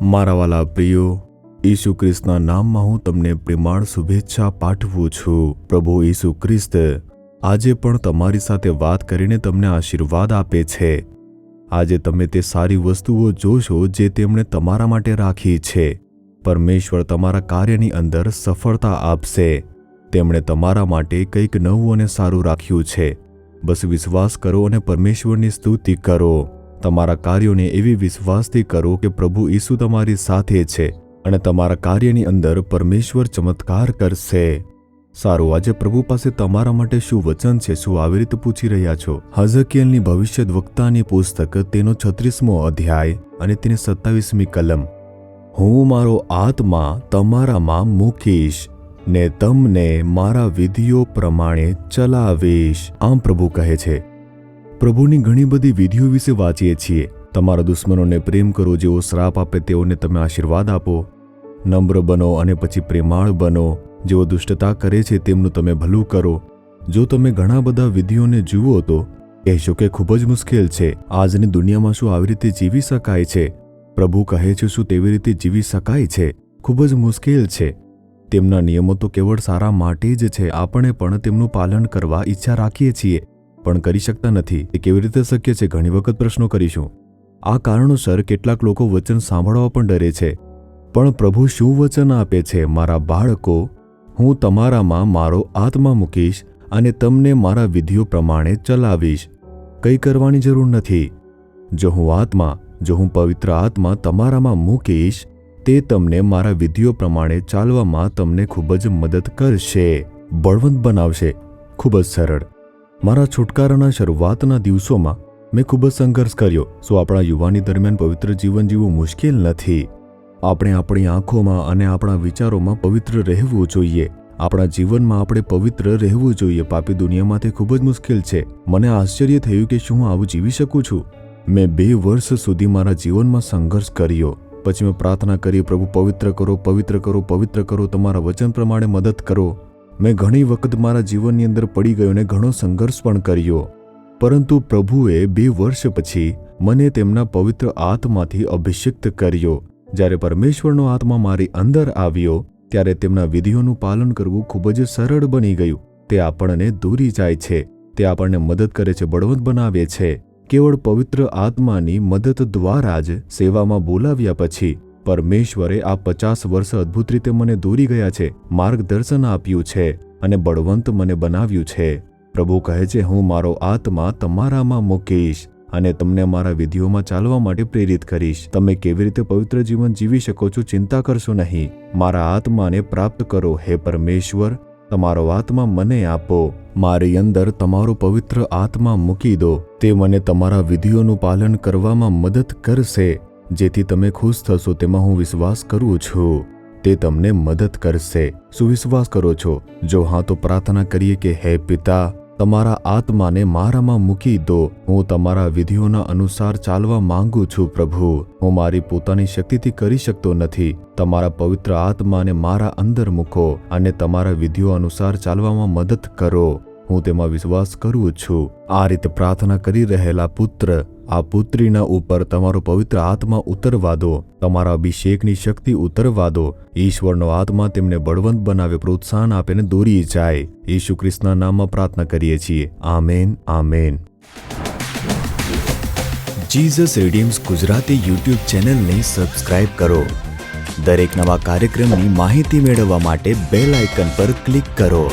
મારા વાલા પ્રિયો, ઈસુ ખ્રિસ્તના નામમાં હું તમને પ્રેમાળ શુભેચ્છા પાઠવું છું। પ્રભુ ઈસુ ખ્રિસ્ત આજે પણ તમારી સાથે વાત કરીને તમને આશીર્વાદ આપે છે। આજે તમે તે સારી વસ્તુઓ જોશો જે તેમણે તમારા માટે રાખી છે। પરમેશ્વર તમારા કાર્યની અંદર સફળતા આપશે। તેમણે તમારા માટે કંઈક નવું અને સારું રાખ્યું છે। બસ વિશ્વાસ કરો અને પરમેશ્વરની સ્તુતિ કરો। તમારા કાર્યોને એવી વિશ્વાસથી કરો કે પ્રભુ ઈસુ તમારી સાથે છે અને તમારા કાર્યની અંદર પરમેશ્વર ચમત્કાર કરશે। સારું, આજે પ્રભુ પાસે તમારા માટે શું વચન છે? શું આવી રીતે પૂછી રહ્યા છો? હઝકિયલની ભવિષ્યદ્વક્તાની પુસ્તક તેનો 36મો અધ્યાય અને તેની 27મી કલમ। હું મારો આત્મા તમારામાં મૂકીશ ને તમને મારા વિધિઓ પ્રમાણે ચલાવીશ। આમ પ્રભુ કહે છે। પ્રભુની ઘણી બધી વિધિઓ વિશે વાંચીએ છીએ। તમારા દુશ્મનોને પ્રેમ કરો, જેઓ શ્રાપ આપે તેઓને તમે આશીર્વાદ આપો। નમ્ર બનો અને પછી પ્રેમાળ બનો। જેઓ દુષ્ટતા કરે છે તેમનું તમે ભલું કરો। જો તમે ઘણા બધા વિધિઓને જુઓ તો કહેશો કે ખૂબ જ મુશ્કેલ છે। આજની દુનિયામાં શું આવી રીતે જીવી શકાય છે? પ્રભુ કહે છે, શું તેવી રીતે જીવી શકાય છે? ખૂબ જ મુશ્કેલ છે। તેમના નિયમો તો કેવળ સારા માટે જ છે। આપણે પણ તેમનું પાલન કરવા ઈચ્છા રાખીએ છીએ પણ કરી શકતા નથી। એ કેવી રીતે શક્ય છે? ઘણી વખત પ્રશ્નો કરીશું। આ કારણોસર કેટલાક લોકો વચન સાંભળવા પણ ડરે છે। પણ પ્રભુ શું વચન આપે છે? મારા બાળકો, હું તમારામાં મારો આત્મા મૂકીશ અને તમને મારા વિધિઓ પ્રમાણે ચલાવીશ। કંઈ કરવાની જરૂર નથી। જો હું પવિત્ર આત્મા તમારામાં મૂકીશ, તે તમને મારા વિધિઓ પ્રમાણે ચાલવામાં તમને ખૂબ જ મદદ કરશે, બળવંત બનાવશે। ખૂબ જ સરળ। મારા છુટકારાના શરૂઆતના દિવસોમાં મેં ખૂબ જ સંઘર્ષ કર્યો। શું આપણા યુવાની દરમિયાન પવિત્ર જીવન જીવવું મુશ્કેલ નથી? આપણે આપણી આંખોમાં અને આપણા વિચારોમાં પવિત્ર રહેવું જોઈએ। આપણા જીવનમાં આપણે પવિત્ર રહેવું જોઈએ। પાપી દુનિયામાં તે ખૂબ જ મુશ્કેલ છે। મને આશ્ચર્ય થયું કે શું હું આવું જીવી શકું છું? મેં 2 વર્ષ સુધી મારા જીવનમાં સંઘર્ષ કર્યો। પછી મેં પ્રાર્થના કરી, પ્રભુ પવિત્ર કરો, પવિત્ર કરો, પવિત્ર કરો, તમારા વચન પ્રમાણે મદદ કરો। મેં ઘણી વખત મારા જીવનની અંદર પડી ગયો અને ઘણો સંઘર્ષ પણ કર્યો, પરંતુ પ્રભુએ 2 વર્ષ પછી મને તેમના પવિત્ર આત્માથી અભિષિક્ત કર્યો। જ્યારે પરમેશ્વરનો આત્મા મારી અંદર આવ્યો ત્યારે તેમના વિધિઓનું પાલન કરવું ખૂબ જ સરળ બની ગયું। તે આપણને દોરી જાય છે, તે આપણને મદદ કરે છે, બળવંત બનાવે છે। કેવળ પવિત્ર આત્માની મદદ દ્વારા જ સેવામાં બોલાવ્યા પછી પરમેશ્વરે આ 50 વર્ષ અદ્ભુત રીતે મને દોરી ગયા છે, માર્ગદર્શન આપ્યું છે અને બળવંત મને બનાવ્યું છે। પ્રભુ કહે છે, હું મારો આત્મા તમારામાં મૂકીશ અને તમને મારા વિધિઓમાં ચાલવા માટે પ્રેરિત કરીશ। તમે કેવી રીતે પવિત્ર જીવન જીવી શકો છો ચિંતા કરશો નહીં। મારા આત્માને પ્રાપ્ત કરો। હે પરમેશ્વર, તમારો આત્મા મને આપો। મારી અંદર તમારો પવિત્ર આત્મા મૂકી દો। તે મને તમારા વિધિઓનું પાલન કરવામાં મદદ કરશે। જેથી તમે ખુશ થશો તેમાં હું વિશ્વાસ કરું છું। તે તમને મદદ કરશે। શું વિશ્વાસ કરો છો? જો હા તો પ્રાર્થના કરીએ કે હે પિતા, તમારા આત્માને મારામાં મૂકી દો। હું તમારા વિધિઓના અનુસાર ચાલવા માંગુ છું। પ્રભુ, હું મારી પોતાની શક્તિથી કરી શકતો નથી। તમારા પવિત્ર આત્માને મારા અંદર મૂકો અને તમારા વિધિઓ અનુસાર ચાલવામાં મદદ કરો। હું તેમાં વિશ્વાસ કરું છું। આ રીતે પ્રાર્થના કરી રહેલા પુત્ર, આ પુત્રીના ઉપર તમારો પવિત્ર આત્મા ઉતરવા દો। તમારા અભિષેકની શક્તિ ઉતરવા દો। ઈશ્વરનો આત્મા તેમને બળવંત બનાવે, પ્રોત્સાહન આપીને દોરી જાય। ઈસુ ખ્રિસ્તના નામમાં પ્રાર્થના કરીએ છીએ। Amen, amen. Jesus redeems Gujarati YouTube ચેનલને સબસ્ક્રાઇબ કરો। દરેક નવા કાર્યક્રમની માહિતી મેળવવા માટે બેલ આઇકન પર ક્લિક કરો।